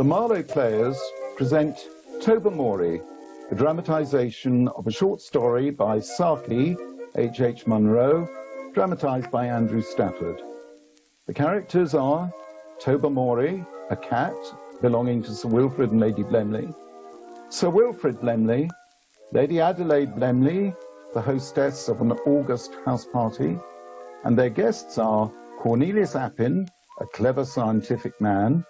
Marlow players present Tobermory, a dramatisation of a short story by Saki H. Munro, dramatised by Andrew Stafford. The characters are Tobermory, a cat belonging to Sir Wilfrid and Lady Blemley, Sir Wilfrid Blemley, Lady Adelaide Blemley, the hostess of an August house party, and their guests are Cornelius Appin, a clever scientific man,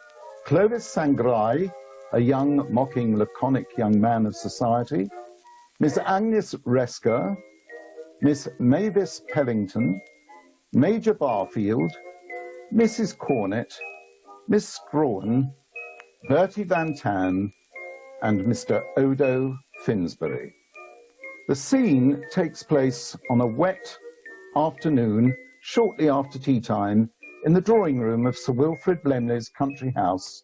Clovis Sangrai, a young, mocking, laconic young man of society, Miss Agnes Resker, Miss Mavis Pellington, Major Barfield, Mrs. Cornet, Miss Scrawen, Bertie Van Tan, and Mr. Odo Finsbury. The scene takes place on a wet afternoon, shortly after tea time, in the drawing room of Sir Wilfrid Blemley's country house.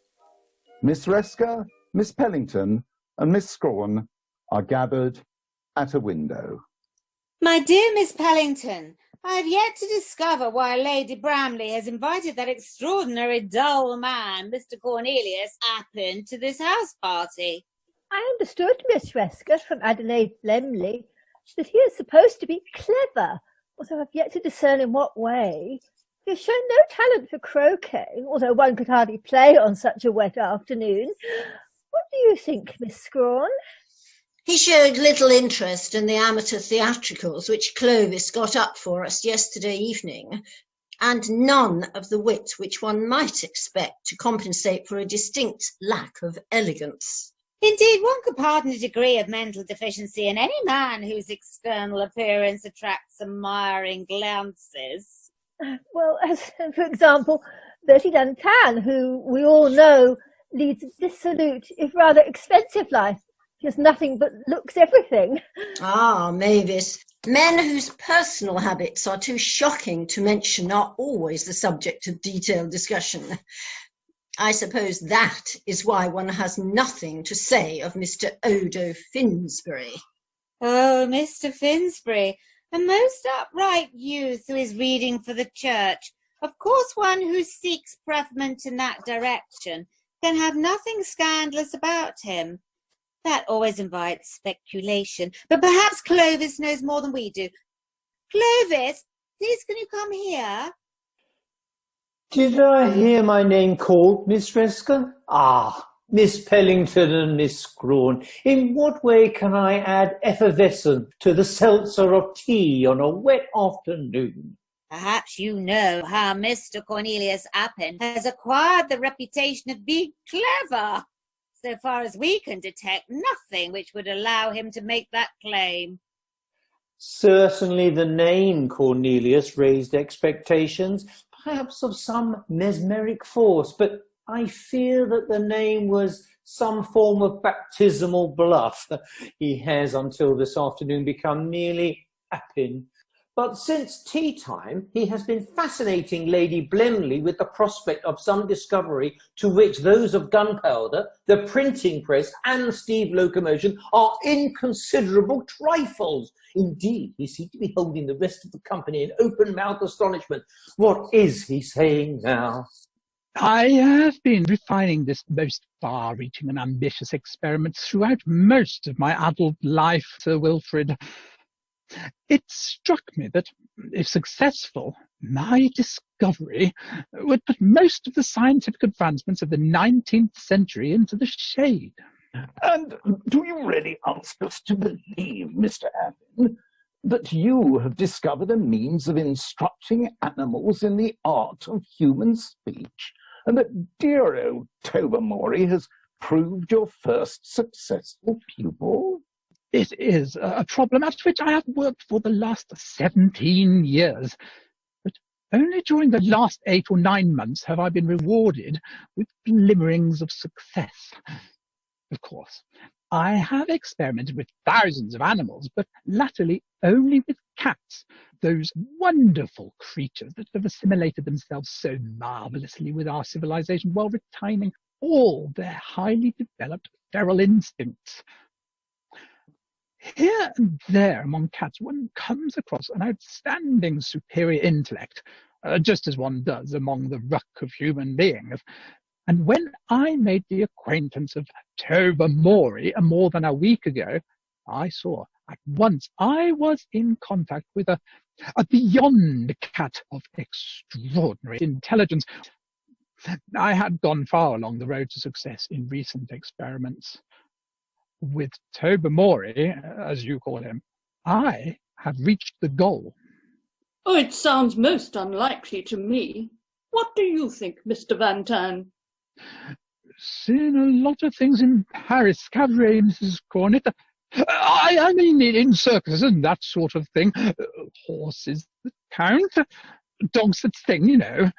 Miss Resker, Miss Pellington, and Miss Scrawen are gathered at a window. My dear Miss Pellington, I have yet to discover why Lady Bramley has invited that extraordinary dull man, Mr. Cornelius Appin, to this house party. I understood, Miss Resker, from Adelaide Blemley, that he is supposed to be clever, although I've yet to discern in what way. He has shown no talent for croquet, although one could hardly play on such a wet afternoon. What do you think, Miss Scrawen? He showed little interest in the amateur theatricals which Clovis got up for us yesterday evening, and none of the wit which one might expect to compensate for a distinct lack of elegance. Indeed, one could pardon a degree of mental deficiency in any man whose external appearance attracts admiring glances. Well, as, for example, Bertie Van Tan, who we all know leads a dissolute, if rather expensive life. He has nothing but looks everything. Ah, Mavis, men whose personal habits are too shocking to mention are always the subject of detailed discussion. I suppose that is why one has nothing to say of Mr. Odo Finsbury. Oh, Mr. Finsbury, a most upright youth who is reading for the church. Of course, one who seeks preferment in that direction can have nothing scandalous about him. That always invites speculation, but perhaps Clovis knows more than we do. Clovis, please can you come here? Did I hear my name called, Miss Resker? Ah, Miss Pellington and Miss Scrawen. In what way can I add effervescence to the seltzer of tea on a wet afternoon? Perhaps you know how Mr. Cornelius Appin has acquired the reputation of being clever. So far as we can detect, nothing which would allow him to make that claim. Certainly the name Cornelius raised expectations, perhaps of some mesmeric force, but I fear that the name was some form of baptismal bluff. He has until this afternoon become merely Appin. But since tea time, he has been fascinating Lady Blemley with the prospect of some discovery to which those of gunpowder, the printing press, and steam locomotion are inconsiderable trifles. Indeed, he seemed to be holding the rest of the company in open-mouthed astonishment. What is he saying now? I have been refining this most far-reaching and ambitious experiment throughout most of my adult life, Sir Wilfrid. It struck me that, if successful, my discovery would put most of the scientific advancements of the 19th century into the shade. And do you really ask us to believe, Mr. Appin, that you have discovered a means of instructing animals in the art of human speech, and that dear old Tobermory has proved your first successful pupil? It is a problem at which I have worked for the last 17 years, but only during the last 8 or 9 months have I been rewarded with glimmerings of success. Of course, I have experimented with thousands of animals, but latterly only with cats, those wonderful creatures that have assimilated themselves so marvellously with our civilization while retaining all their highly developed feral instincts. Here and there among cats one comes across an outstanding superior intellect, just as one does among the ruck of human beings, And when I made the acquaintance of Tobermory more than a week ago, I saw at once I was in contact with a beyond cat of extraordinary intelligence. I had gone far along the road to success in recent experiments. With Tobermory, as you call him, I have reached the goal. Oh, it sounds most unlikely to me. What do you think, Mr. Van Tan? Seen a lot of things in Paris cabaret, Mrs. Cornet. I mean, in circuses and that sort of thing. Horses that count, dogs that sing, you know.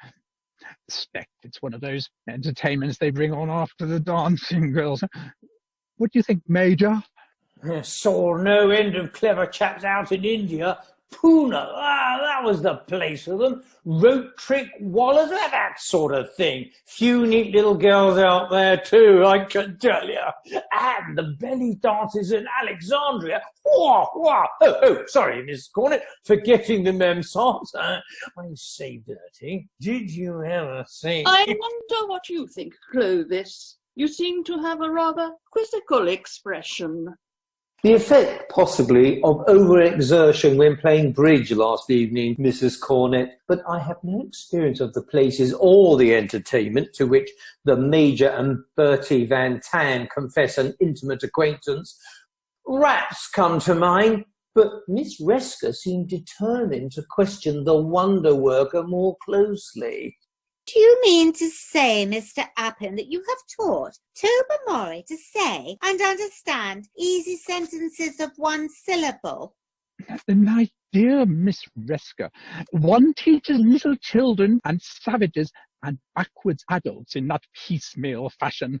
Expect it's one of those entertainments they bring on after the dancing girls. What do you think, Major? Saw no end of clever chaps out in India. Pune, that was the place for them. Rope trick wallers, that sort of thing. Few neat little girls out there too, I can tell you. And the belly dances in Alexandria. Sorry, Miss Cornet, forgetting the Memsons. I say dirty. Did you ever see? I wonder what you think, Clovis. You seem to have a rather quizzical expression. The effect, possibly, of overexertion when playing bridge last evening, Mrs. Cornet, but I have no experience of the places or the entertainment to which the Major and Bertie Van Tan confess an intimate acquaintance. Rats come to mind, but Miss Resker seemed determined to question the wonder worker more closely. Do you mean to say, Mr. Appin, that you have taught Tobermory to say and understand easy sentences of one syllable? My dear Miss Resker, one teaches little children and savages and backwards adults in that piecemeal fashion.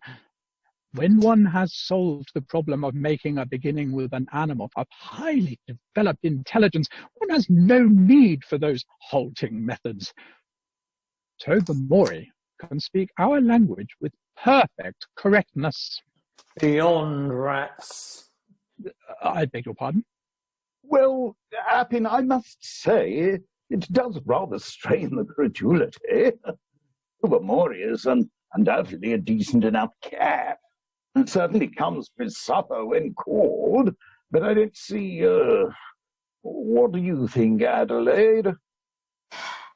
When one has solved the problem of making a beginning with an animal of highly developed intelligence, one has no need for those halting methods. Tobermory can speak our language with perfect correctness. Beyond rats. I beg your pardon? Well, Appin, I must say, it does rather strain the credulity. Tobermory is undoubtedly a decent enough cat. It certainly comes for his supper when called, but I don't see, what do you think, Adelaide?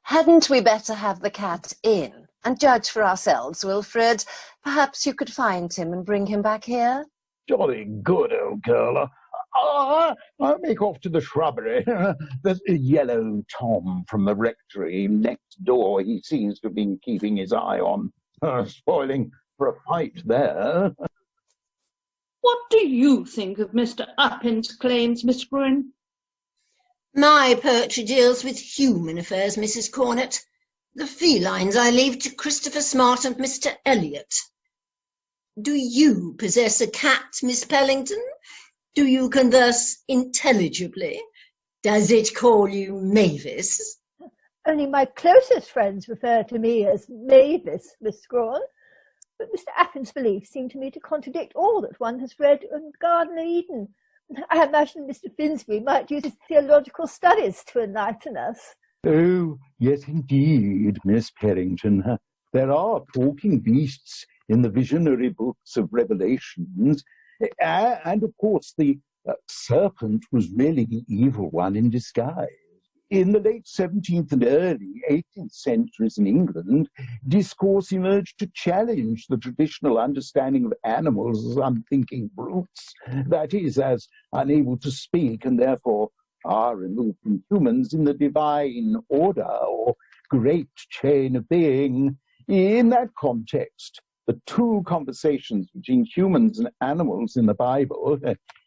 Hadn't we better have the cat in and judge for ourselves, Wilfred? Perhaps you could find him and bring him back here? Jolly good, old girl. I'll make off to the shrubbery. There's a yellow Tom from the rectory next door. He seems to have been keeping his eye on, spoiling for a fight there. What do you think of Mr. Appin's claims, Miss Bruin? My poetry deals with human affairs, Mrs. Cornet. The felines I leave to Christopher Smart and Mr. Elliot. Do you possess a cat, Miss Pellington? Do you converse intelligibly? Does it call you Mavis? Only my closest friends refer to me as Mavis, Miss Scrawl. But Mr. Appin's beliefs seem to me to contradict all that one has read in Garden of Eden. I imagine Mr. Finsbury might use his theological studies to enlighten us. Oh, yes, indeed, Miss Pellington. There are talking beasts in the visionary books of Revelations. And, of course, the serpent was really the evil one in disguise. In the late 17th and early 18th centuries in England, discourse emerged to challenge the traditional understanding of animals as unthinking brutes, that is, as unable to speak and therefore far removed from humans in the divine order or great chain of being. In that context, the two conversations between humans and animals in the Bible,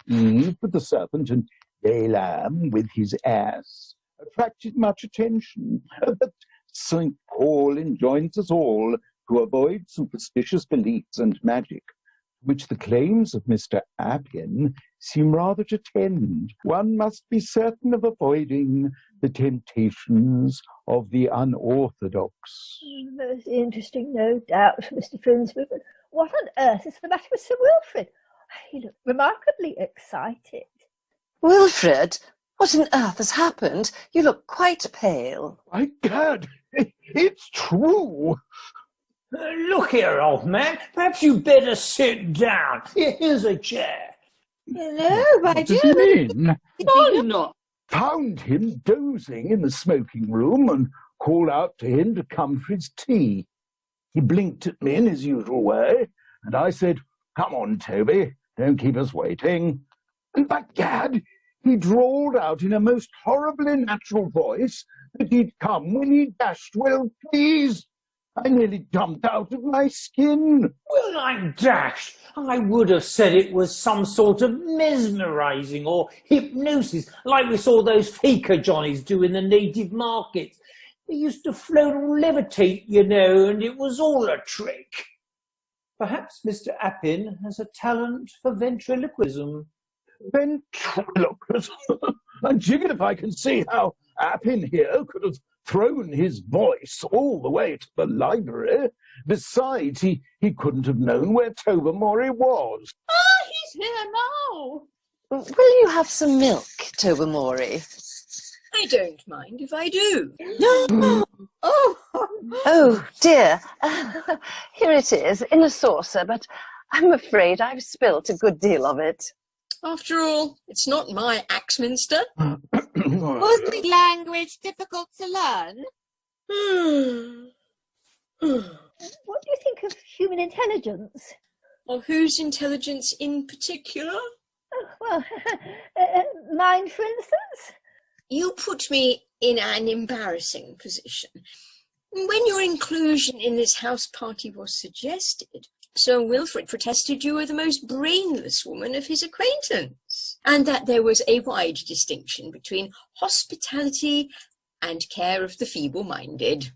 Eve with the serpent and Balaam with his ass, attracted much attention. But St. Paul enjoins us all to avoid superstitious beliefs and magic, which the claims of Mr. Appin seem rather to tend. One must be certain of avoiding the temptations of the unorthodox. Most interesting, no doubt, Mr. Finsbury. But what on earth is the matter with Sir Wilfrid? He looked remarkably excited. Wilfred, what on earth has happened? You look quite pale. My God, it's true. Look here, old man. Perhaps you better sit down. Here's a chair. Hello, my What does dear. he mean? Why not? Found him dozing in the smoking room and called out to him to come for his tea. He blinked at me in his usual way, and I said, "Come on, Toby, don't keep us waiting." And by gad, he drawled out in a most horribly natural voice that he'd come when he dashed well pleased. I nearly jumped out of my skin. Well, I'm dashed. I would have said it was some sort of mesmerising or hypnosis, like we saw those faker Johnnies do in the native markets. They used to float or levitate, you know, and it was all a trick. Perhaps Mr. Appin has a talent for ventriloquism. Ventriloquism? And jiggered if I can see how Appin here could have thrown his voice all the way to the library. Besides, he couldn't have known where Tobermory was. Ah, he's here now. Will you have some milk, Tobermory? I don't mind if I do. Oh, dear. Here it is, in a saucer, but I'm afraid I've spilt a good deal of it. After all, it's not my Axminster. Was the language difficult to learn? What do you think of human intelligence? Or whose intelligence in particular? Oh, well, mine, for instance. You put me in an embarrassing position. When your inclusion in this house party was suggested, Sir Wilfrid protested you were the most brainless woman of his acquaintance, and that there was a wide distinction between hospitality and care of the feeble-minded.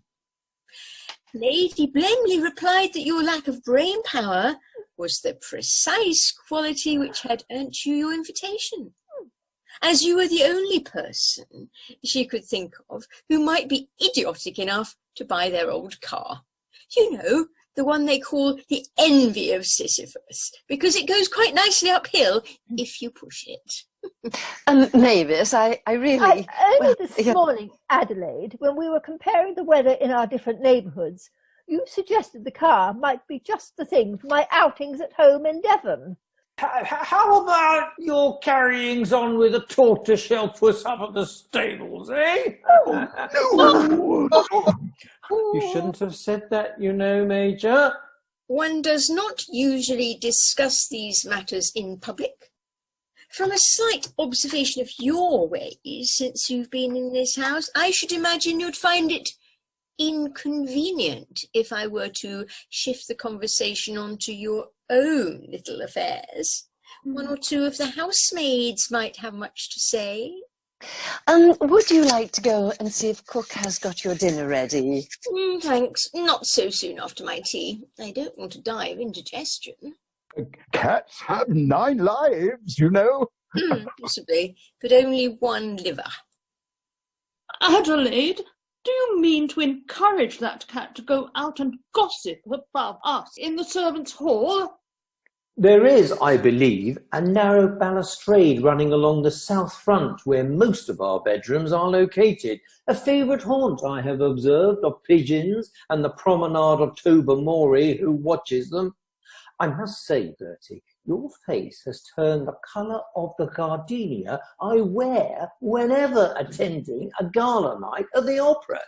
Lady Blemley replied that your lack of brain power was the precise quality which had earned you your invitation, as you were the only person she could think of who might be idiotic enough to buy their old car. You know, the one they call the envy of Sisyphus, because it goes quite nicely uphill if you push it. Mavis, I really... Only this morning, Adelaide, when we were comparing the weather in our different neighbourhoods, you suggested the car might be just the thing for my outings at home in Devon. How about your carryings on with a tortoiseshell puss up at the stables, eh? You shouldn't have said that, you know, Major. One does not usually discuss these matters in public. From a slight observation of your ways since you've been in this house, I should imagine you'd find it inconvenient if I were to shift the conversation onto your own little affairs. One or two of the housemaids might have much to say. Would you like to go and see if Cook has got your dinner ready? Thanks, not so soon after my tea. I don't want to die of indigestion. Cats have 9 lives, you know. Possibly, but only 1 liver. Adelaide, do you mean to encourage that cat to go out and gossip above us in the servants' hall? There is, I believe, a narrow balustrade running along the south front where most of our bedrooms are located, a favourite haunt, I have observed, of pigeons and the promenade of Tobermory who watches them. I must say, Bertie, your face has turned the colour of the gardenia I wear whenever attending a gala night at the opera.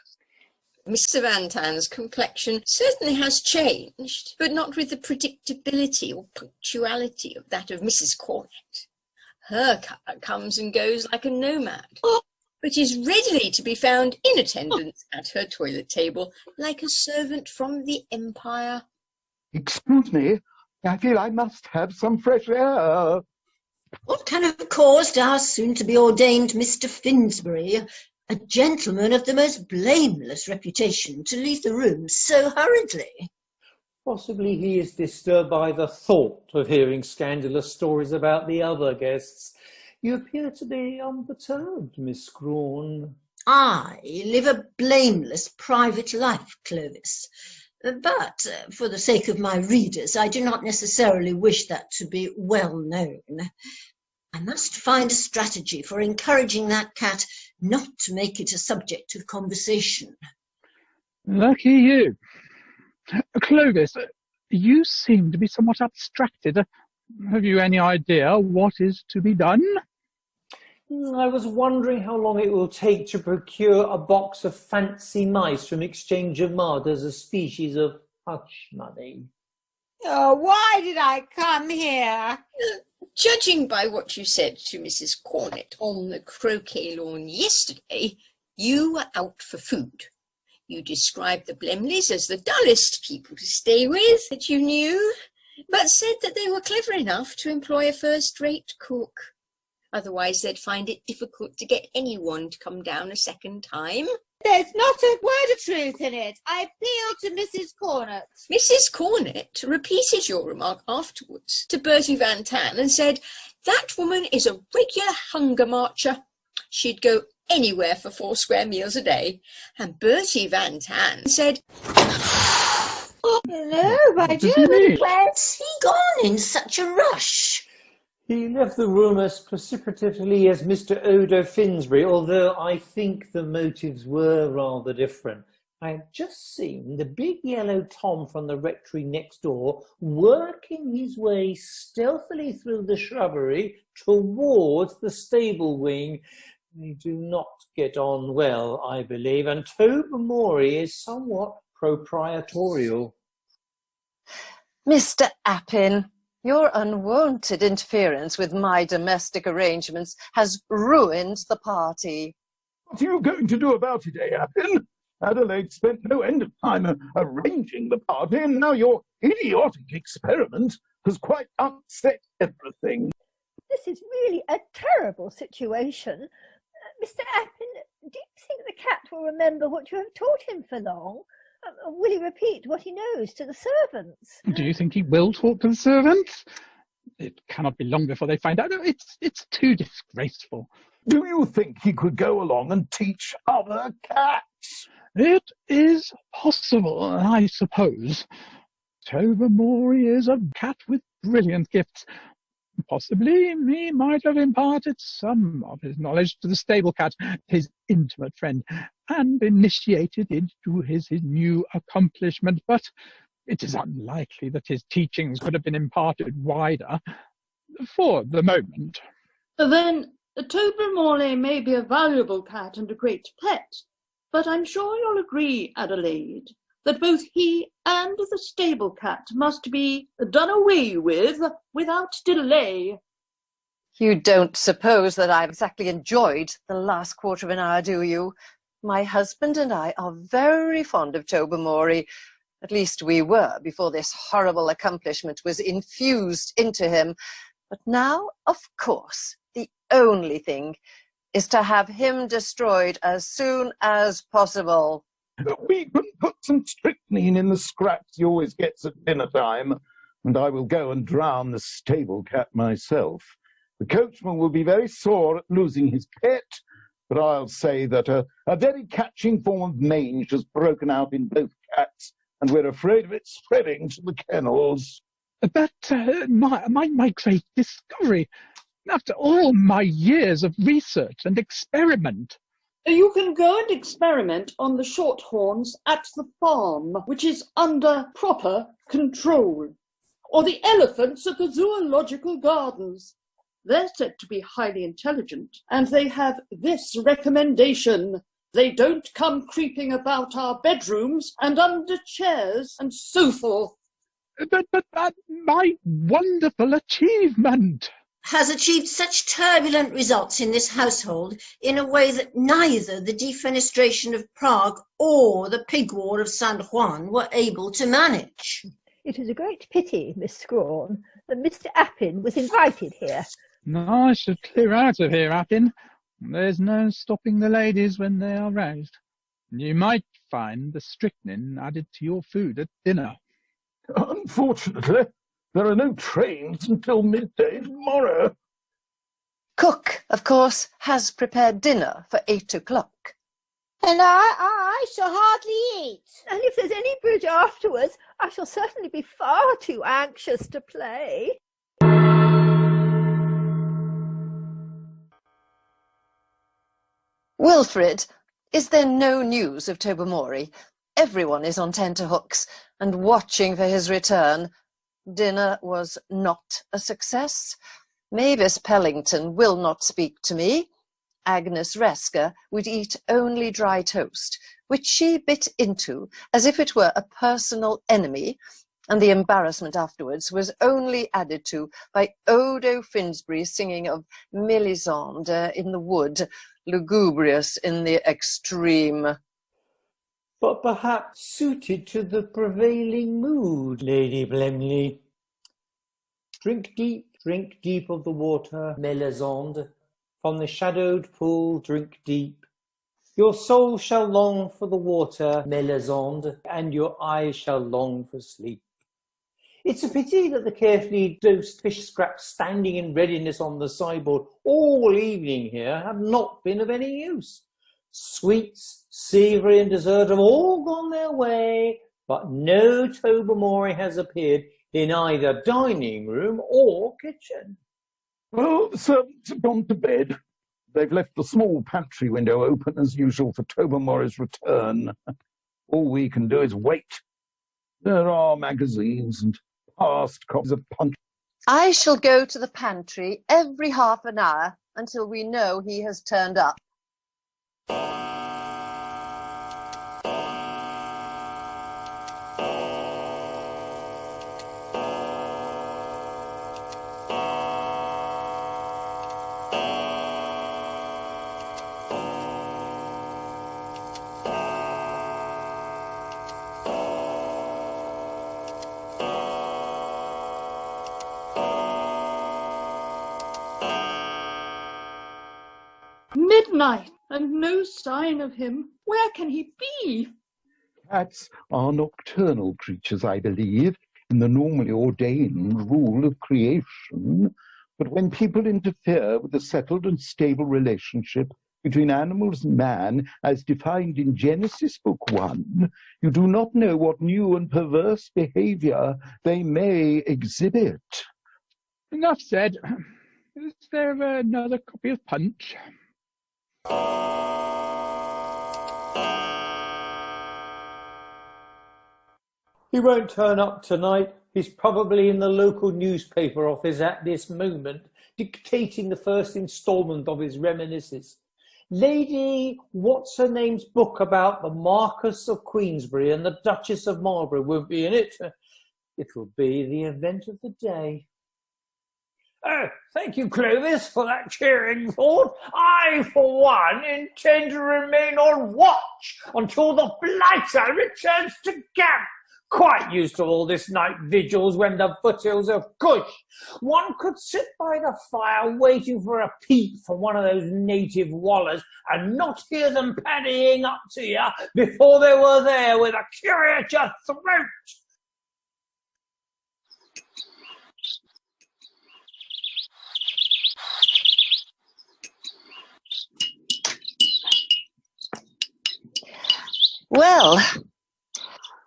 Mr. Van Tan's complexion certainly has changed, but not with the predictability or punctuality of that of Mrs. Cornet. Her colour comes and goes like a nomad, but is readily to be found in attendance at her toilet table, like a servant from the Empire. Excuse me, I feel I must have some fresh air. What can have caused our soon-to-be-ordained Mr. Finsbury, a gentleman of the most blameless reputation, to leave the room so hurriedly? Possibly he is disturbed by the thought of hearing scandalous stories about the other guests. You appear to be unperturbed, Miss Scrawn. I live a blameless private life, Clovis. But, for the sake of my readers, I do not necessarily wish that to be well known. I must find a strategy for encouraging that cat not to make it a subject of conversation. Lucky you. Clovis, you seem to be somewhat abstracted. Have you any idea what is to be done? I was wondering how long it will take to procure a box of fancy mice from Exchange of Mud as a species of hush money. Oh, why did I come here? Judging by what you said to Mrs. Cornet on the croquet lawn yesterday, you were out for food. You described the Blemleys as the dullest people to stay with that you knew, but said that they were clever enough to employ a first-rate cook. Otherwise, they'd find it difficult to get anyone to come down a second time. There's not a word of truth in it. I appeal to Mrs. Cornet. Mrs. Cornet repeated your remark afterwards to Bertie Van Tan and said, "That woman is a regular hunger marcher. She'd go anywhere for 4 square meals a day." And Bertie Van Tan said, "Oh, no, my dear, Where's he gone in such a rush?" He left the room as precipitately as Mr. Odo Finsbury, although I think the motives were rather different. I had just seen the big yellow Tom from the rectory next door working his way stealthily through the shrubbery towards the stable wing. They do not get on well, I believe, and Tobermory is somewhat proprietorial. Mr. Appin, your unwanted interference with my domestic arrangements has ruined the party. What are you going to do about it, Appin? Adelaide spent no end of time arranging the party, and now your idiotic experiment has quite upset everything. This is really a terrible situation. Mr. Appin, do you think the cat will remember what you have taught him for long? Will he repeat what he knows to the servants? Do you think he will talk to the servants? It cannot be long before they find out. It's too disgraceful. Do you think he could go along and teach other cats? It is possible, I suppose. Tobermory is a cat with brilliant gifts. Possibly he might have imparted some of his knowledge to the stable cat, his intimate friend, and initiated into his new accomplishment, but it is unlikely that his teachings could have been imparted wider for the moment. Then Tobermory may be a valuable cat and a great pet, but I'm sure you'll agree, Adelaide, that both he and the stable cat must be done away with without delay. You don't suppose that I've exactly enjoyed the last quarter of an hour, do you? My husband and I are very fond of Tobermory. At least we were before this horrible accomplishment was infused into him. But now, of course, the only thing is to have him destroyed as soon as possible. We can put some strychnine in the scraps he always gets at dinner time, and I will go and drown the stable cat myself. The coachman will be very sore at losing his pet, but I'll say that a very catching form of mange has broken out in both cats, and we're afraid of it spreading to the kennels. But my great discovery, after all my years of research and experiment. You can go and experiment on the shorthorns at the farm, which is under proper control, or the elephants at the zoological gardens. They're said to be highly intelligent, and they have this recommendation: they don't come creeping about our bedrooms and under chairs and so forth. But my wonderful achievement has achieved such turbulent results in this household in a way that neither the defenestration of Prague or the pig war of San Juan were able to manage. It is a great pity, Miss Scrawn, that Mr. Appin was invited here. No, I should clear out of here, Appin. There's no stopping the ladies when they are roused. You might find the strychnine added to your food at dinner. Unfortunately, there are no trains until midday tomorrow. Cook, of course, has prepared dinner for 8 o'clock. And I shall hardly eat. And if there's any bridge afterwards, I shall certainly be far too anxious to play. Wilfrid, is there no news of Tobermory? everyone is on tenterhooks and watching for his return. Dinner was not a success. Mavis Pellington will not speak to me. Agnes Resker would eat only dry toast, which she bit into as if it were a personal enemy, and the embarrassment afterwards was only added to by Odo Finsbury singing of Melisande in the wood, lugubrious in the extreme. But perhaps suited to the prevailing mood, Lady Blemley. Drink deep of the water, Melisande. From the shadowed pool, drink deep. Your soul shall long for the water, Melisande, and your eyes shall long for sleep. It's a pity that the carefully dosed fish scraps standing in readiness on the sideboard all evening here have not been of any use. Sweets, savoury and dessert have all gone their way, but no Tobermory has appeared in either dining room or kitchen. Well, the servants have gone to bed. They've left the small pantry window open as usual for Tobermory's return. All we can do is wait. There are magazines and past copies of Punch. I shall go to the pantry every half an hour until we know he has turned up. Midnight, and no sign of him. Where can he be? Cats are nocturnal creatures, I believe, in the normally ordained rule of creation. But when people interfere with the settled and stable relationship between animals and man, as defined in Genesis Book 1, you do not know what new and perverse behavior they may exhibit. Enough said. Is there another copy of Punch? He won't turn up tonight. He's probably in the local newspaper office at this moment, dictating the first instalment of his reminiscences. Lady What's-Her-Name's book about the Marquess of Queensberry and the Duchess of Marlborough won't be in it. It will be the event of the day. Oh, thank you, Clovis, for that cheering thought. I, for one, intend to remain on watch until the blighter returns to camp. Quite used to all this night vigils when the foothills of Kush. One could sit by the fire waiting for a peep from one of those native wallers and not hear them paddying up to you before they were there with a curry at your throat. Well,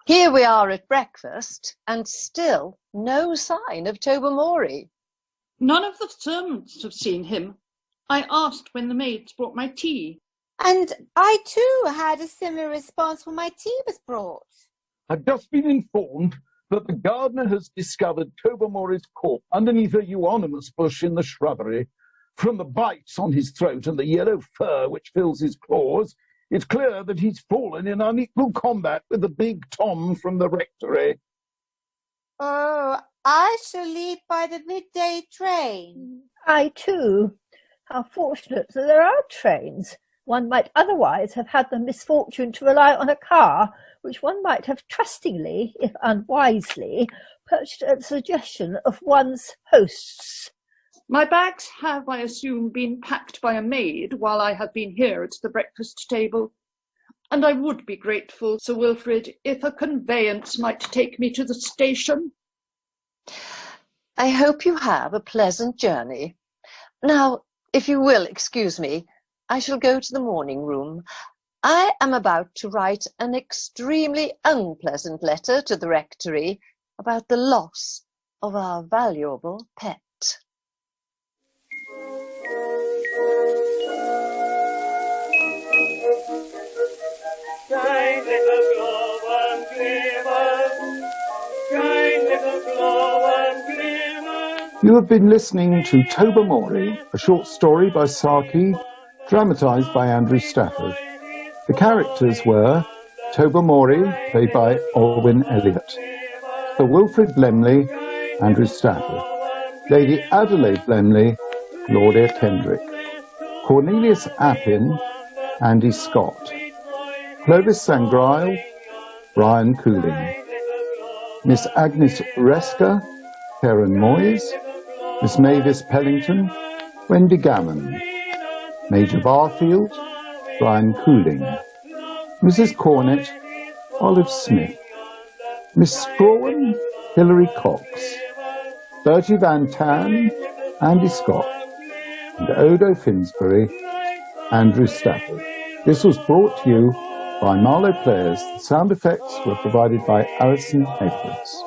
here we are at breakfast, and still no sign of Tobermory. None of the servants have seen him. I asked when the maids brought my tea. And I too had a similar response when my tea was brought. I've just been informed that the gardener has discovered Tobermory's corpse underneath a euonymus bush in the shrubbery. From the bites on his throat and the yellow fur which fills his claws, it's clear that he's fallen in unequal combat with the big Tom from the rectory. Oh, I shall leave by the midday train. I too. How fortunate that there are trains. One might otherwise have had the misfortune to rely on a car, which one might have trustingly, if unwisely, perched at the suggestion of one's hosts. My bags have, I assume, been packed by a maid while I have been here at the breakfast table. And I would be grateful, Sir Wilfrid, if a conveyance might take me to the station. I hope you have a pleasant journey. Now, if you will excuse me, I shall go to the morning room. I am about to write an extremely unpleasant letter to the rectory about the loss of our valuable pet. Kind little glove You have been listening to Tobermory, a short story by Saki, dramatised by Andrew Stafford. The characters were Tobermory, played by Alwyn Elliott, Sir Wilfrid Blemley, Andrew Stafford, Lady Adelaide Blemley, Claudia Kendrick, Cornelius Appin, Andy Scott, Clovis Sangrail, Brian Cooling, Miss Agnes Resker, Karen Moyes, Miss Mavis Pellington, Wendy Gammon, Major Barfield, Brian Cooling, Mrs. Cornett, Olive Smith, Miss Strawn, Hilary Cox, Bertie Van Tan, Andy Scott, and Odo Finsbury, Andrew Stafford. This was brought to you by Marlow Players. The sound effects were provided by Alison Edwards.